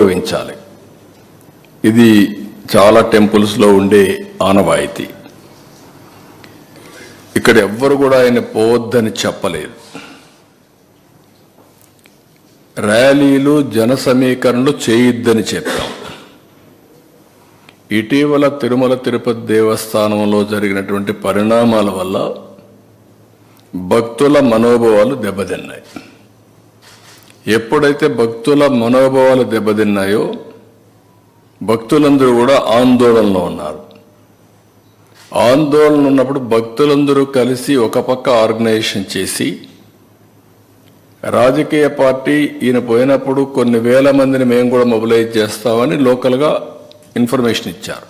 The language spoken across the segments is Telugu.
ఉపయోగించాలి. ఇది చాలా టెంపుల్స్లో ఉండే ఆనవాయితీ. ఇక్కడ ఎవ్వరు కూడా ఆయన పోవద్దని చెప్పలేదు. ర్యాలీలు జన సమీకరణలు చేయొద్దని చెప్పాం. ఇటీవల తిరుమల తిరుపతి దేవస్థానంలో జరిగినటువంటి పరిణామాల వల్ల భక్తుల మనోభావాలు దెబ్బతిన్నాయి. ఎప్పుడైతే భక్తుల మనోభావాలు దెబ్బతిన్నాయో భక్తులందరూ కూడా ఆందోళనలో ఉన్నారు. ఆందోళన ఉన్నప్పుడు భక్తులందరూ కలిసి ఒక పక్క ఆర్గనైజేషన్ చేసి రాజకీయ పార్టీ ఈయన పోయినప్పుడు కొన్ని వేల మందిని మేము కూడా మొబిలైజ్ చేస్తామని లోకల్గా ఇన్ఫర్మేషన్ ఇచ్చారు.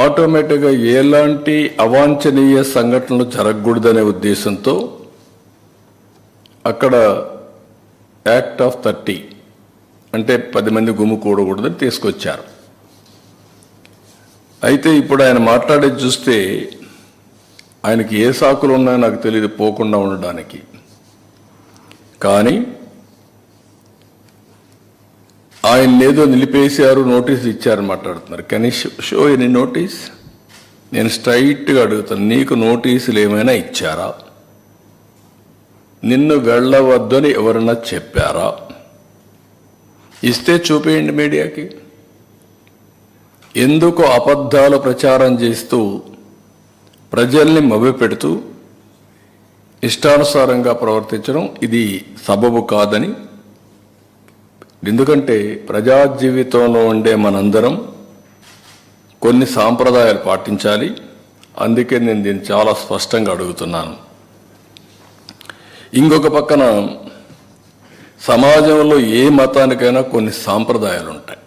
ఆటోమేటిక్గా ఎలాంటి అవాంఛనీయ సంఘటనలు జరగకూడదనే ఉద్దేశంతో అక్కడ యాక్ట్ ఆఫ్ 30 అంటే 10 మంది గుమ్ముకూడకూడదని తీసుకొచ్చారు. అయితే ఇప్పుడు ఆయన మాట్లాడేది చూస్తే ఆయనకి ఏ సాకులు ఉన్నాయో నాకు తెలియదు పోకుండా ఉండడానికి. కానీ ఆయన ఏదో నిలిపేశారు, నోటీస్ ఇచ్చారని మాట్లాడుతున్నారు. కానీ షో ఎనీ నోటీస్? నేను స్ట్రైట్గా అడుగుతాను, నీకు నోటీసులు ఏమైనా ఇచ్చారా? నిన్ను వెళ్ళవద్దని ఎవరన్నా చెప్పారా? ఇస్తే చూపేయండి మీడియాకి. ఎందుకు అబద్ధాలు ప్రచారం చేస్తూ ప్రజల్ని మభ్యపెడుతూ ఇష్టానుసారంగా ప్రవర్తించడం ఇది సబబు కాదని. ఎందుకంటే ప్రజా జీవితంలో ఉండే మనందరం కొన్ని సాంప్రదాయాలు పాటించాలి. అందుకే నేను దీన్ని చాలా స్పష్టంగా అడుగుతున్నాను. ఇంకొక పక్కన సమాజంలో ఏ మతానికైనా కొన్ని సాంప్రదాయాలు ఉంటాయి,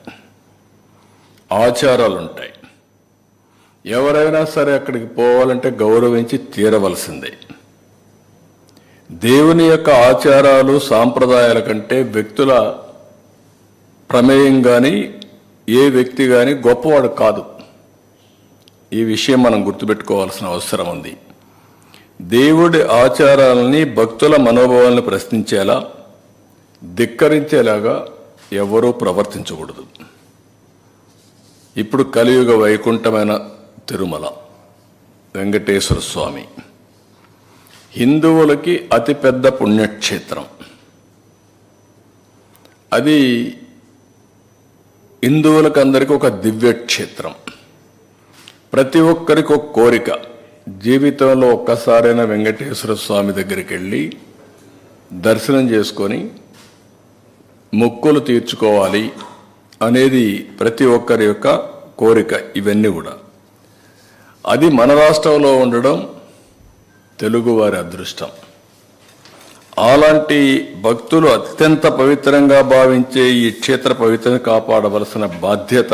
ఆచారాలు ఉంటాయి. ఎవరైనా సరే అక్కడికి పోవాలంటే గౌరవించి తీరవలసిందే. దేవుని యొక్క ఆచారాలు సాంప్రదాయాల కంటే వ్యక్తుల ప్రమేయం కానీ ఏ వ్యక్తి కానీ గొప్పవాడు కాదు. ఈ విషయం మనం గుర్తుపెట్టుకోవాల్సిన అవసరం ఉంది. దేవుడి ఆచారాలని భక్తుల మనోభావాలను ప్రశ్నించేలా ధిక్కరించేలాగా ఎవరూ ప్రవర్తించకూడదు. ఇప్పుడు కలియుగ వైకుంఠమైన తిరుమల వెంకటేశ్వర స్వామి హిందువులకి అతిపెద్ద పుణ్యక్షేత్రం. అది హిందువులకు అందరికీ ఒక దివ్యక్షేత్రం. ప్రతి ఒక్కరికి ఒక కోరిక, జీవితంలో ఒక్కసారైనా వెంకటేశ్వర స్వామి దగ్గరికి వెళ్ళి దర్శనం చేసుకొని మొక్కులు తీర్చుకోవాలి అనేది ప్రతి ఒక్కరి యొక్క కోరిక. ఇవన్నీ కూడా అది మన రాష్ట్రంలో ఉండడం తెలుగువారి అదృష్టం. అలాంటి భక్తులు అత్యంత పవిత్రంగా భావించే ఈ క్షేత్ర పవిత్రతను కాపాడవలసిన బాధ్యత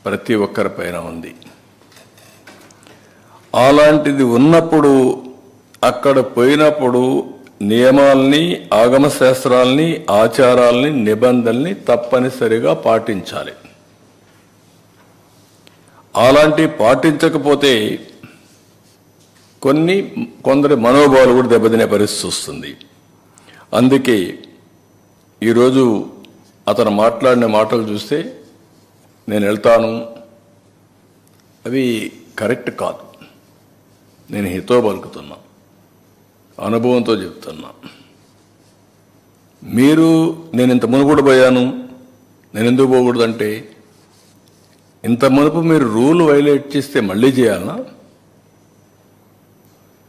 ప్రతి ఒక్కరిపైన ఉంది. అలాంటిది ఉన్నప్పుడు అక్కడ పోయినప్పుడు నియమాల్ని, ఆగమ శాస్త్రాల్ని, ఆచారాల్ని, నిబంధనల్ని తప్పనిసరిగా పాటించాలి. అలాంటి పాటించకపోతే కొందరి మనోభావాలు కూడా దెబ్బతినే పరిస్థితి వస్తుంది. అందుకే ఈరోజు అతను మాట్లాడిన మాటలు చూస్తే నేను వెళ్తాను, అవి కరెక్ట్ కాదు. నేను హితో పలుకుతున్నా, అనుభవంతో చెప్తున్నా. మీరు నేను ఇంత మునుపు పోయాను, నేను ఎందుకు పోకూడదంటే ఇంత మునుపు మీరు రూల్ వైలేట్ చేస్తే మళ్ళీ చేయాలనా?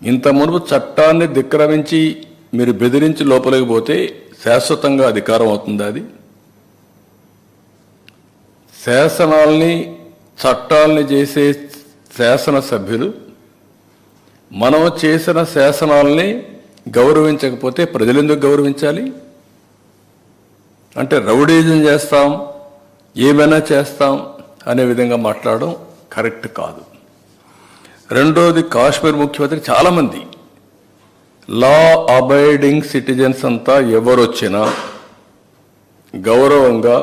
ఇంత మునుపు చట్టాన్ని ధిక్కరించి మీరు బెదిరించి లోపలికి పోతే శాశ్వతంగా అధికారం అవుతుందా? అది శాసనాల్ని, చట్టాలని చేసే శాసనసభ్యులు మనం చేసిన శాసనాల్ని గౌరవించకపోతే ప్రజలు ఎందుకు గౌరవించాలి? అంటే రౌడీజం చేస్తాం, ఏమైనా చేస్తాం అనే విధంగా మాట్లాడడం కరెక్ట్ కాదు. రెండోది, కాశ్మీర్ ముఖ్యమంత్రి చాలామంది లా అబైడింగ్ సిటిజన్స్ అంతా ఎవరొచ్చినా గౌరవంగా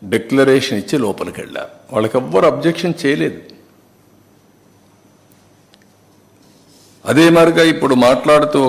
డిక్లరేషన్ ఇచ్చి లోపలికి వెళ్ళారు. వాళ్ళకి ఎవ్వరు అబ్జెక్షన్ చేయలేదు. అదే మరిగా ఇప్పుడు మాట్లాడుతూ